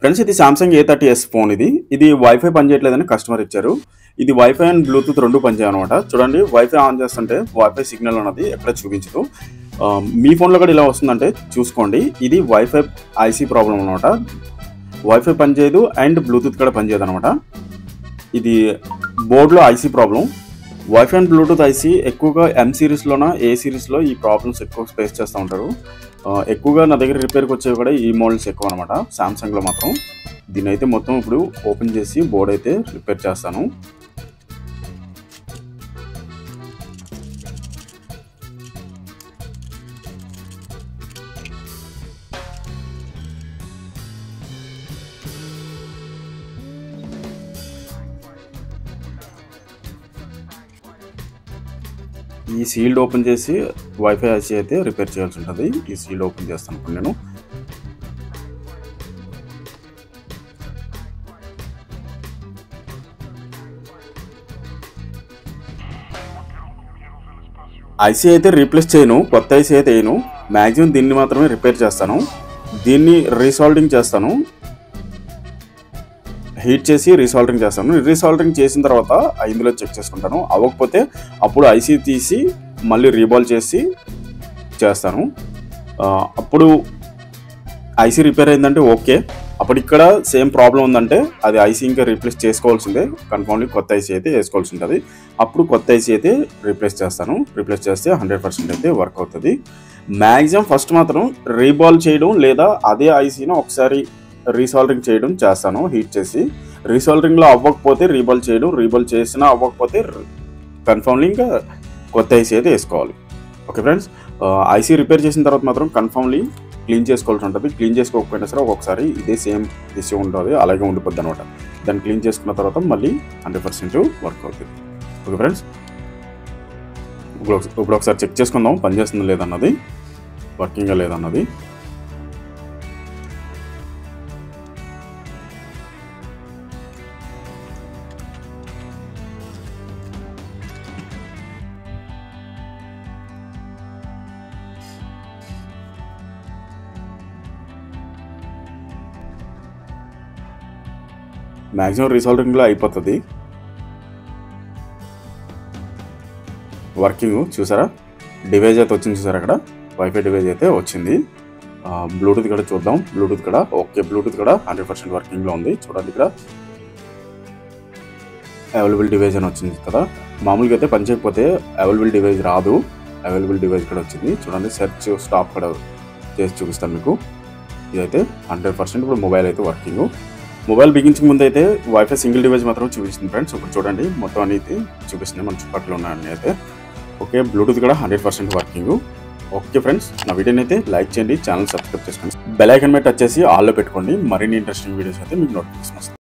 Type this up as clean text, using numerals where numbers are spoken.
Friends ఇది Samsung A30s phone ఇది wifi పనిచేయట్లేదని customer ఇచ్చారు. ఇది వైఫై అండ్ బ్లూటూత్ రెండు పనిచేయనమాట. చూడండి వైఫై ఆన్ చేస్తుంటే వైఫై సిగ్నల్ అన్నది ఎక్కడ చూపించదు. మీ ఫోన్లో కూడా ఇలా వస్తుందంటే చూసుకోండి. ఇది వైఫై ఐసీ ప్రాబ్లం అనమాట. వైఫై పనిచేయదు అండ్ బ్లూటూత్ కూడా పనిచేయదు అనమాట. ఇది బోర్డులో IC problem. WiFi and Bluetooth IC ఎక్కువగా M సిరీస్లోన ఏ సిరీస్లో ఈ ప్రాబ్లమ్స్ ఎక్కువ ఫేస్ చేస్తూ ఉంటారు. ఎక్కువగా నా దగ్గర రిపేర్కి వచ్చేవి కూడా ఈ మోడల్స్ ఎక్కువ అనమాట. సామ్సంగ్లో మాత్రం దీన్ని అయితే మొత్తం ఇప్పుడు ఓపెన్ చేసి బోర్డ్ అయితే రిపేర్ చేస్తాను. ఈ సీల్డ్ ఓపెన్ చేసి వైఫై ఐసీ అయితే రిపేర్ చేయాల్సి ఉంటుంది. ఈ సీల్డ్ ఓపెన్ చేస్తాను ఇప్పుడు నేను. ఐసీ అయితే రీప్లేస్ చేయను, కొత్త ఐసీ అయితే వేయను. మ్యాక్సిమం దీన్ని మాత్రమే రిపేర్ చేస్తాను. దీన్ని రీసాల్డరింగ్ చేస్తాను. హీట్ చేసి రీసాల్డరింగ్ చేస్తాను. రీసాల్డరింగ్ చేసిన తర్వాత ఇందులో చెక్ చేసుకుంటాను. అవ్వకపోతే అప్పుడు ఐసీ తీసి మళ్ళీ రీబాల్ చేసి చేస్తాను. అప్పుడు ఐసీ రిపేర్ అయిందంటే ఓకే. అప్పుడు ఇక్కడ సేమ్ ప్రాబ్లం ఉందంటే అది ఐసీ ఇంకా రీప్లేస్ చేసుకోవాల్సిందే. కన్ఫర్మ్లీ కొత్త ఐసీ అయితే వేసుకోవాల్సి ఉంటుంది. అప్పుడు కొత్త ఐసీ అయితే రీప్లేస్ చేస్తాను. రీప్లేస్ చేస్తే 100% అయితే వర్క్ అవుతుంది. మ్యాక్సిమం ఫస్ట్ మాత్రం రీబాల్ చేయడం లేదా అదే ఐసీని ఒకసారి రీసాల్డరింగ్ చేయడం చేస్తాను హీట్ చేసి. రీసాల్డరింగ్లో అవ్వకపోతే రీబాల్ చేయడం, రీబాల్ చేసినా అవ్వకపోతే కన్ఫర్మ్లీ ఇంకా కొత్త ఐసీ అయితే వేసుకోవాలి. ఓకే ఫ్రెండ్స్, ఐసీ రిపేర్ చేసిన తర్వాత మాత్రం కన్ఫర్మ్లీ క్లీన్ చేసుకోవాల్సి ఉంటుంది. క్లీన్ చేసుకోకపోయినా సరే ఒక్కొక్కసారి ఇదే సేమ్ ఇష్యూ ఉంటుంది, అలాగే ఉండిపోద్ది అనమాట. దాన్ని క్లీన్ చేసుకున్న తర్వాత మళ్ళీ 100% వర్క్ అవుతుంది. ఓకే ఫ్రెండ్స్, ఇప్పుడు ఒకసారి చెక్ చేసుకుందాం పనిచేస్తుందో లేదన్నది, వర్కింగ్గా లేదన్నది. మ్యాక్సిమం రీసాల్డరింగ్లో అయిపోతుంది. వర్కింగ్ చూసారా, డివైజ్ అయితే వచ్చింది చూసారా, అక్కడ వైఫై డివైజ్ అయితే వచ్చింది. బ్లూటూత్ కూడా చూద్దాం. బ్లూటూత్ కూడా ఓకే, బ్లూటూత్ కూడా 100% వర్కింగ్లో ఉంది. చూడండి ఇక్కడ అవైలబుల్ డివైజ్ అని వచ్చింది కదా. మామూలుగా అయితే పనిచేయకపోతే అవైలబుల్ డివైజ్ రాదు, అవైలబుల్ డివైజ్ కూడా వచ్చింది. చూడండి సెర్చ్ స్టాప్ కూడా చేసి చూపిస్తాను మీకు. ఇదైతే 100% ఇప్పుడు మొబైల్ అయితే వర్కింగ్. మొబైల్ బిగించక ముందు అయితే వైఫై సింగిల్ డివైజ్ మాత్రం చూపిస్తుంది ఫ్రెండ్స్. ఇప్పుడు చూడండి మొత్తం అనేది చూపిస్తుంది మన చుట్టుపక్కల ఉన్నాయని అయితే. ఓకే, బ్లూటూత్ కూడా 100% వర్కింగ్. ఓకే ఫ్రెండ్స్, నా వీడియోని అయితే లైక్ చేయండి, ఛానల్ సబ్స్క్రైబ్ చేసుకోండి, బెల్ ఐకాన్ మీద టచ్ చేసి ఆల్లో పెట్టుకోండి. మరిన్ని ఇంట్రెస్టింగ్ వీడియోస్ అయితే మీకు నోటిఫికేషన్ వస్తుంది.